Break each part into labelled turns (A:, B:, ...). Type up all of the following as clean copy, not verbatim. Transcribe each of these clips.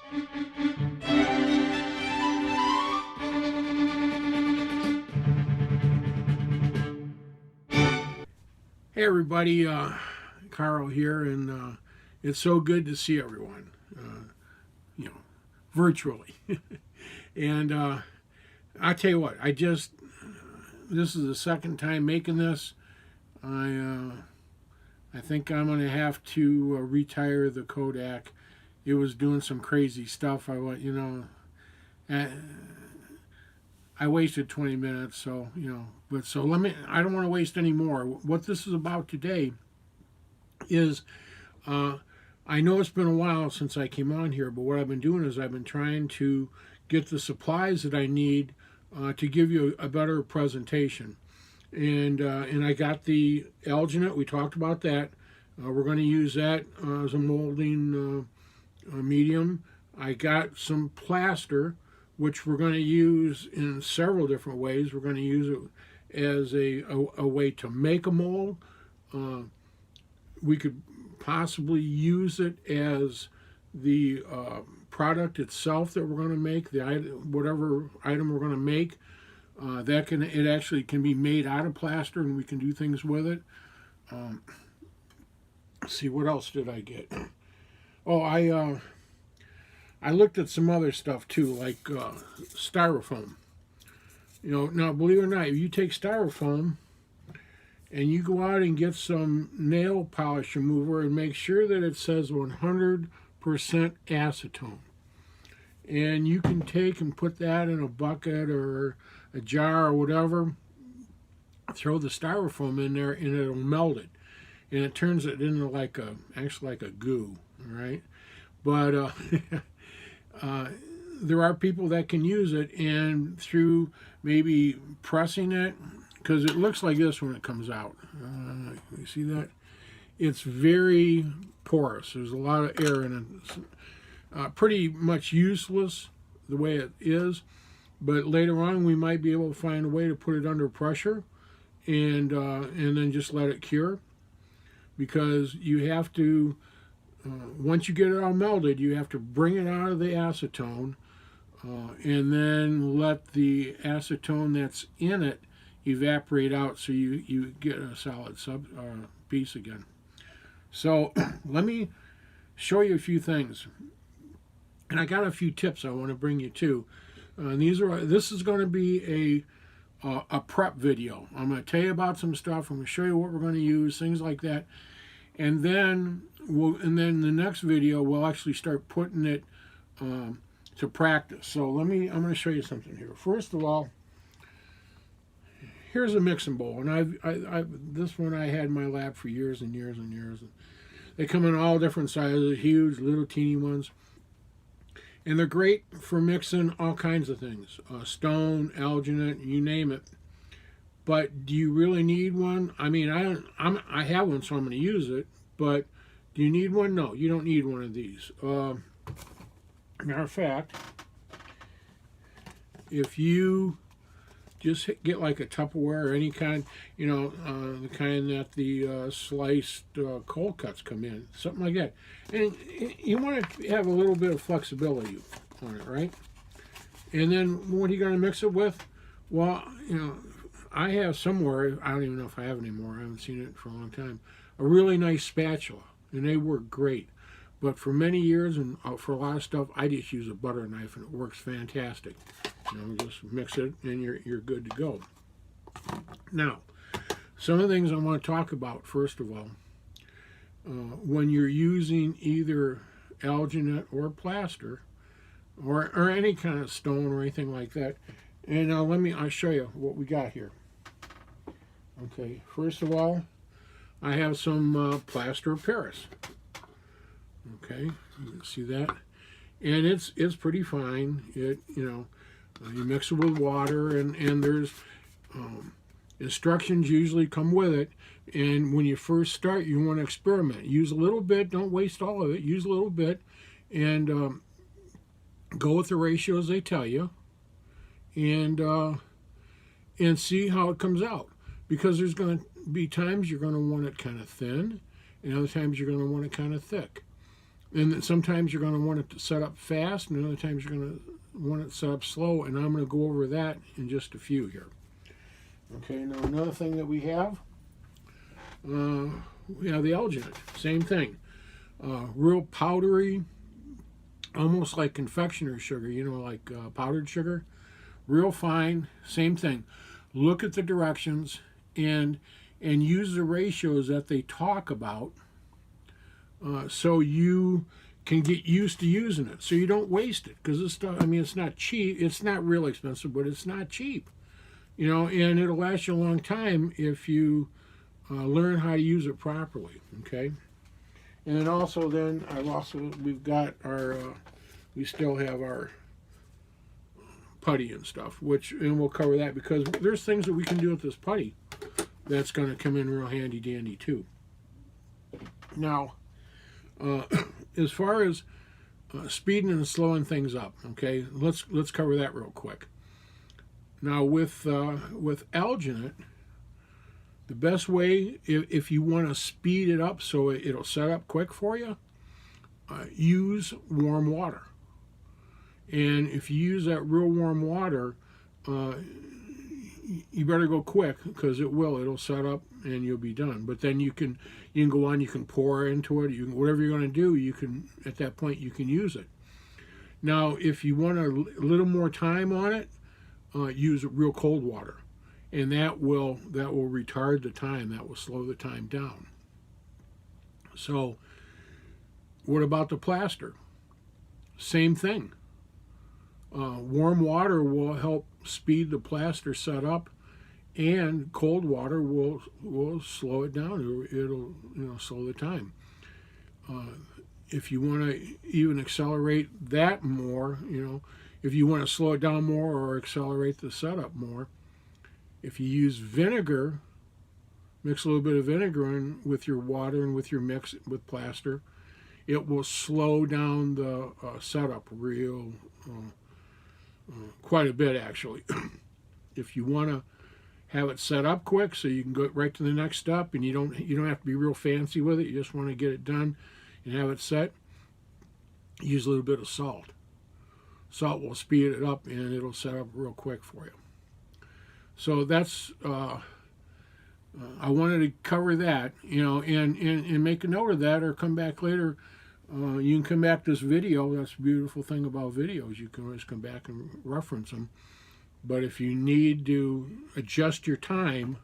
A: Hey everybody, Carl here, and it's so good to see everyone, you know, virtually. And I tell you what, this is the second time making this. I think I'm going to have to retire the Kodak. It was doing some crazy stuff. I wasted 20 minutes, so, but so I don't want to waste any more. What this is about today is, I know it's been a while since I came on here, but what I've been doing is I've been trying to get the supplies that I need to give you a better presentation. And I got the alginate, we talked about that. We're going to use that as a molding medium. I got some plaster, which we're going to use in several different ways. We're going to use it as a way to make a mold. We could possibly use it as the product itself that we're going to make, whatever item we're going to make. It actually can be made out of plaster, and we can do things with it. Let's see, what else did I get? Oh, I looked at some other stuff too, like styrofoam. Now believe it or not, if you take styrofoam and you go out and get some nail polish remover and make sure that it says 100% acetone. And you can take and put that in a bucket or a jar or whatever, throw the styrofoam in there and it'll melt it. And it turns it into actually like a goo, all right? But there are people that can use it, and through maybe pressing it, because it looks like this when it comes out. You see that? It's very porous. There's a lot of air in it. It's pretty much useless the way it is, but later on we might be able to find a way to put it under pressure and then just let it cure, because you have to, once you get it all melted, you have to bring it out of the acetone and then let the acetone that's in it evaporate out, so you get a solid piece again. So let me show you a few things, and I got a few tips I want to bring you to. This is going to be a prep video. I'm going to tell you about some stuff. I'm going to show you what we're going to use, things like that, and then the next video we'll actually start putting it to practice. So I'm going to show you something here. First of all, here's a mixing bowl, and this one I had in my lab for years and years and years. They come in all different sizes, huge, little, teeny ones, and they're great for mixing all kinds of things, stone, alginate, you name it. But do you really need one? I mean, I have one, so I'm going to use it. But do you need one? No, you don't need one of these. Matter of fact, if you just get like a Tupperware or any kind, the kind that the sliced cold cuts come in, something like that. And you want to have a little bit of flexibility on it, right? And then what are you going to mix it with? Well, I have somewhere, I don't even know if I have it anymore, I haven't seen it for a long time, a really nice spatula, and they work great. But for many years and for a lot of stuff, I just use a butter knife, and it works fantastic. Just mix it and you're good to go. Now, some of the things I want to talk about, first of all, when you're using either alginate or plaster or any kind of stone or anything like that, and I'll show you what we got here. Okay, first of all, I have some Plaster of Paris. Okay, you can see that, and it's pretty fine. You mix it with water, and there's instructions usually come with it. And when you first start, you want to experiment. Use a little bit, don't waste all of it. Use a little bit, and go with the ratios they tell you, and see how it comes out. Because there's going to be times you're going to want it kind of thin, and other times you're going to want it kind of thick. And sometimes you're going to want it to set up fast, and other times you're going to want it set up slow, and I'm going to go over that in just a few here. Okay, now another thing that we have the alginate. Same thing. Real powdery, almost like confectioner's sugar, like powdered sugar. Real fine, same thing. Look at the directions and use the ratios that they talk about, so you can get used to using it, so you don't waste it. Because this stuff, it's not cheap. It's not real expensive, but it's not cheap. And it'll last you a long time if you learn how to use it properly. Okay. And then also, we've got our, we still have our putty and stuff, and we'll cover that, because there's things that we can do with this putty that's going to come in real handy dandy too. Now, as far as speeding and slowing things up, okay, let's cover that real quick. Now, with alginate, the best way, if you want to speed it up so it'll set up quick for you, use warm water. And if you use that real warm water, you better go quick, because it'll set up and you'll be done. But then you can go on, you can pour into it, whatever you're going to do, at that point you can use it. Now, if you want a little more time on it, use real cold water, and that will retard the time. That will slow the time down. So, what about the plaster? Same thing. Warm water will help speed the plaster setup, and cold water will slow it down. It'll slow the time. If you want to even accelerate that more, if you want to slow it down more or accelerate the setup more, if you use vinegar, mix a little bit of vinegar in with your water and with your mix with plaster, it will slow down the setup quite a bit, actually. If you want to have it set up quick so you can go right to the next step, and you don't have to be real fancy with it, you just want to get it done and have it set, use a little bit of salt. Salt will speed it up, and it'll set up real quick for you. So that's I wanted to cover that, and make a note of that, or come back later. You can come back to this video. That's the beautiful thing about videos. You can always come back and reference them. But if you need to adjust your time,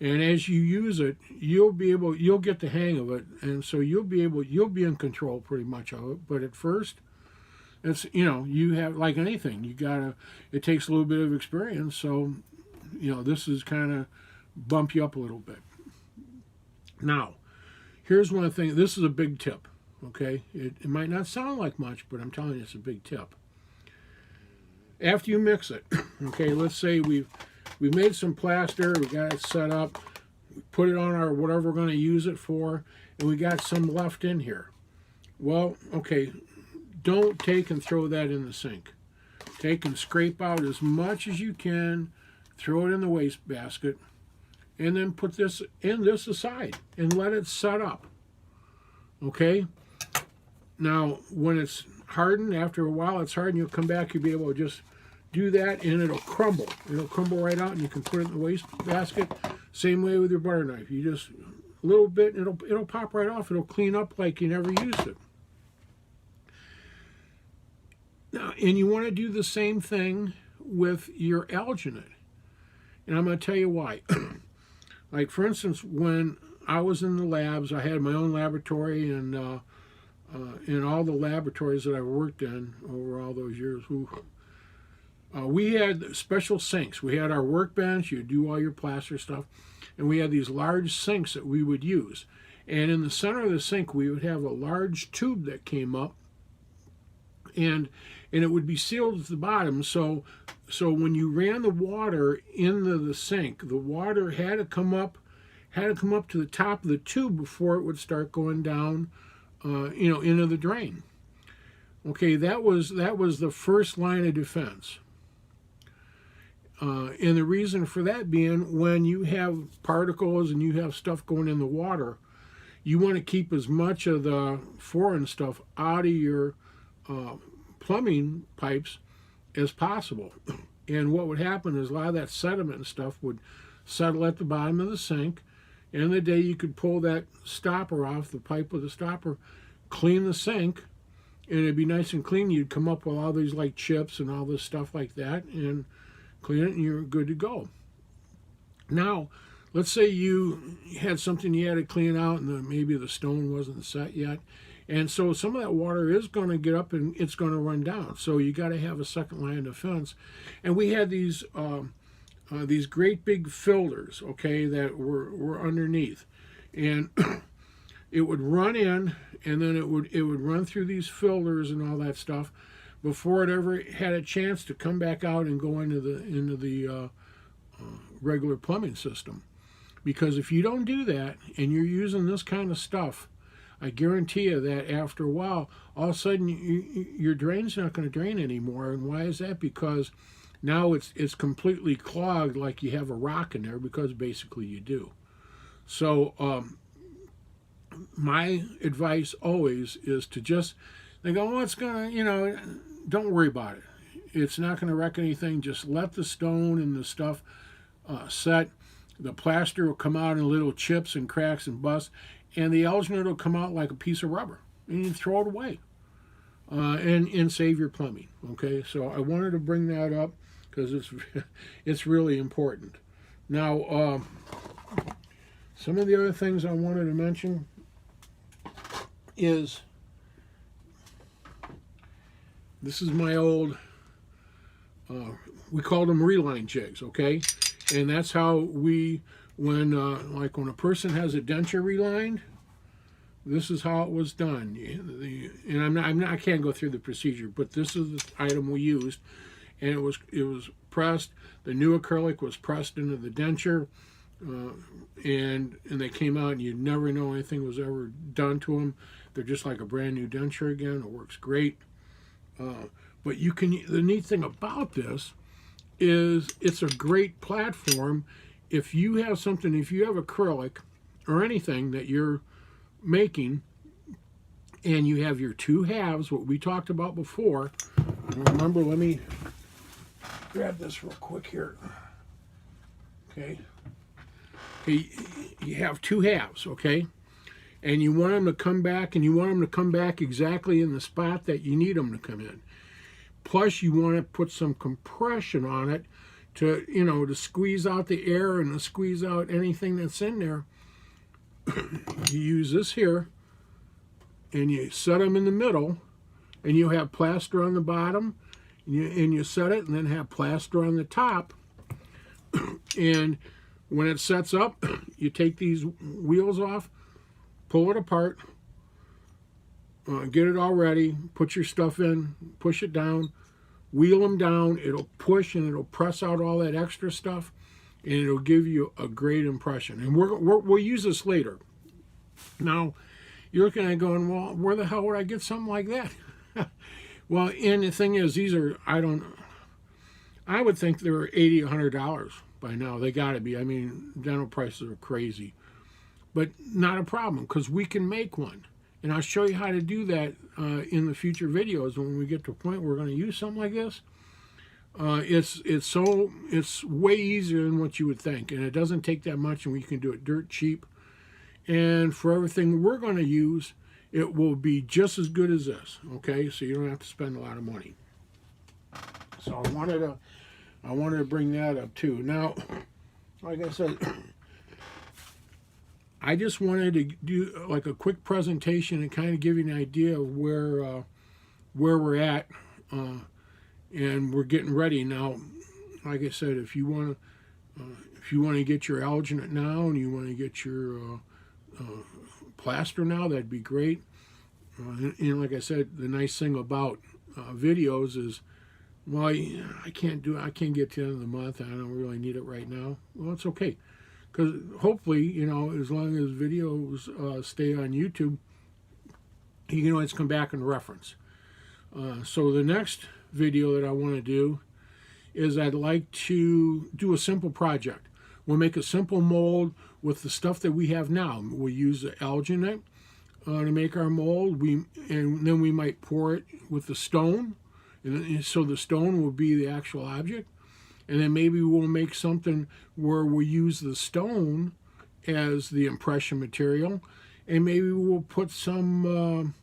A: and as you use it, you'll get the hang of it, and so you'll be in control pretty much of it. But at first, it's, you have, like anything, it takes a little bit of experience. So, this is kind of bump you up a little bit. Now, here's one thing. This is a big tip. Okay, it might not sound like much, but I'm telling you, it's a big tip. After you mix it, okay, let's say we've made some plaster, we got it set up, we put it on our whatever we're going to use it for, and we got some left in here. Well, okay, don't take and throw that in the sink. Take and scrape out as much as you can, throw it in the wastebasket, and then put this aside and let it set up. Okay? Now, when it's hardened, after a while it's hardened, you'll come back, you'll be able to just do that, and it'll crumble. It'll crumble right out, and you can put it in the wastebasket. Same way with your butter knife. You just, a little bit, it'll pop right off. It'll clean up like you never used it. Now, and you want to do the same thing with your alginate. And I'm going to tell you why. Like, for instance, when I was in the labs, I had my own laboratory, and in all the laboratories that I worked in over all those years, we had special sinks. We had our workbench, you do all your plaster stuff, and we had these large sinks that we would use. And in the center of the sink, we would have a large tube that came up, and it would be sealed at the bottom. So when you ran the water into the sink, the water had to come up to the top of the tube before it would start going down, into the drain. Okay, that was the first line of defense. And the reason for that being, when you have particles and you have stuff going in the water, you want to keep as much of the foreign stuff out of your plumbing pipes as possible. And what would happen is a lot of that sediment and stuff would settle at the bottom of the sink. And the day you could pull that stopper off, the pipe with the stopper, clean the sink, and it'd be nice and clean. You'd come up with all these like chips and all this stuff like that, and clean it, and you're good to go. Now, let's say you had something you had to clean out, and maybe the stone wasn't set yet, and so some of that water is going to get up and it's going to run down. So you got to have a second line of defense. And we had these great big filters, okay, that were underneath, and it would run in, and then it would run through these filters and all that stuff before it ever had a chance to come back out and go into the regular plumbing system. Because if you don't do that and you're using this kind of stuff, I guarantee you that after a while, all of a sudden your drain's not going to drain anymore. And why is that? Because now it's completely clogged, like you have a rock in there, because basically you do. So my advice always is to just think, oh, it's going to, don't worry about it. It's not going to wreck anything. Just let the stone and the stuff set. The plaster will come out in little chips and cracks and bust, and the alginate will come out like a piece of rubber, and you throw it away, and save your plumbing. Okay, so I wanted to bring that up because it's really important. Now, some of the other things I wanted to mention is this is my old, we called them reline jigs, okay? And that's how when a person has a denture relined, this is how it was done. And I can't go through the procedure, but this is the item we used, and it was pressed. The new acrylic was pressed into the denture, and they came out, and you'd never know anything was ever done to them. They're just like a brand new denture again. It works great. But the neat thing about this is it's a great platform. If you have acrylic or anything that you're making, and you have your two halves, what we talked about before. Remember, let me grab this real quick here. Okay. You have two halves, okay? And you want them to come back, and you want them to come back exactly in the spot that you need them to come in. Plus, you want to put some compression on it to squeeze out the air and to squeeze out anything that's in there. You use this here, and you set them in the middle, and you have plaster on the bottom, and you set it, and then have plaster on the top. And when it sets up, you take these wheels off, pull it apart, get it all ready, put your stuff in, push it down, wheel them down, it'll push and it'll press out all that extra stuff, and it'll give you a great impression. And we'll use this later. Now, you're looking at it going, well, where the hell would I get something like that? Well, and the thing is, I would think they were $80, $100 by now. They got to be. I mean, dental prices are crazy. But not a problem, because we can make one. And I'll show you how to do that in the future videos when we get to a point where we're going to use something like this. It's way easier than what you would think, and it doesn't take that much, and we can do it dirt cheap. And for everything we're going to use, it will be just as good as this. Okay, so you don't have to spend a lot of money. So I wanted to bring that up too. Now, like I said, I just wanted to do like a quick presentation and kind of give you an idea of where we're at, and we're getting ready now. Like I said, if you want to get your alginate now, and you want to get your plaster now, that'd be great. And like I said, the nice thing about videos is, well, I can't get to the end of the month. I don't really need it right now. Well, it's okay. Because hopefully, as long as videos stay on YouTube, you can always come back and reference. So the next video that I want to do is I'd like to do a simple project. We'll make a simple mold. with the stuff that we have now. We use the alginate to make our mold. And then we might pour it with the stone, and so the stone will be the actual object. And then maybe we'll make something where we use the stone as the impression material, and maybe we'll put some.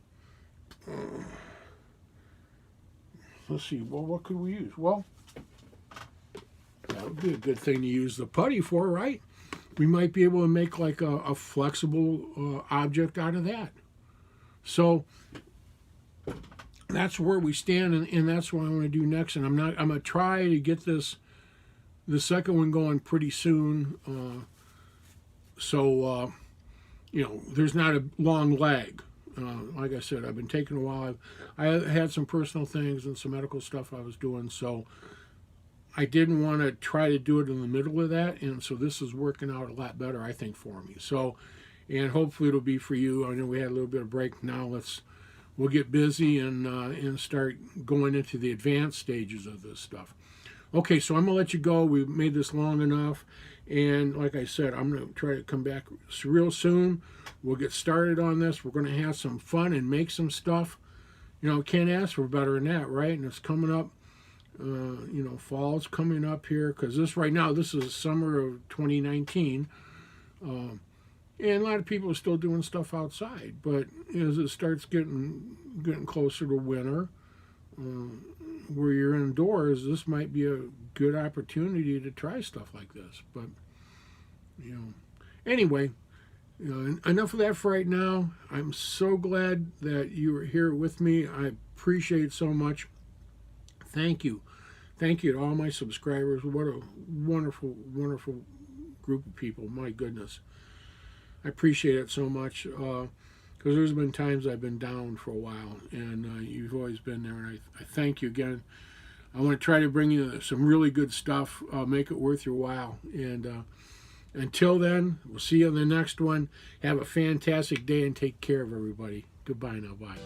A: Let's see. Well, what could we use? Well, that would be a good thing to use the putty for, right? We might be able to make like a flexible object out of that. So that's where we stand, and that's what I want to do next. And I'm going to try to get the second one going pretty soon. So there's not a long lag. Like I said, I've been taking a while. I had some personal things and some medical stuff I was doing, so I didn't want to try to do it in the middle of that, and so this is working out a lot better, I think, for me. So, and hopefully it'll be for you. I know we had a little bit of break. Now we'll get busy and start going into the advanced stages of this stuff. Okay, so I'm gonna let you go. We've made this long enough, and like I said, I'm gonna try to come back real soon. We'll get started on this. We're gonna have some fun and make some stuff. Can't ask for better than that, right? And it's coming up. Fall's coming up here, because this is summer of 2019, and a lot of people are still doing stuff outside. But as it starts getting closer to winter, where you're indoors, this might be a good opportunity to try stuff like this. But anyway, enough of that for right now. I'm so glad that you were here with me. I appreciate it so much. Thank you to all my subscribers. What a wonderful, wonderful group of people. My goodness, I appreciate it so much, because there's been times I've been down for a while, and you've always been there, and I thank you again. I want to try to bring you some really good stuff, make it worth your while, and until then, we'll see you on the next one. Have a fantastic day and take care of everybody. Goodbye now. Bye.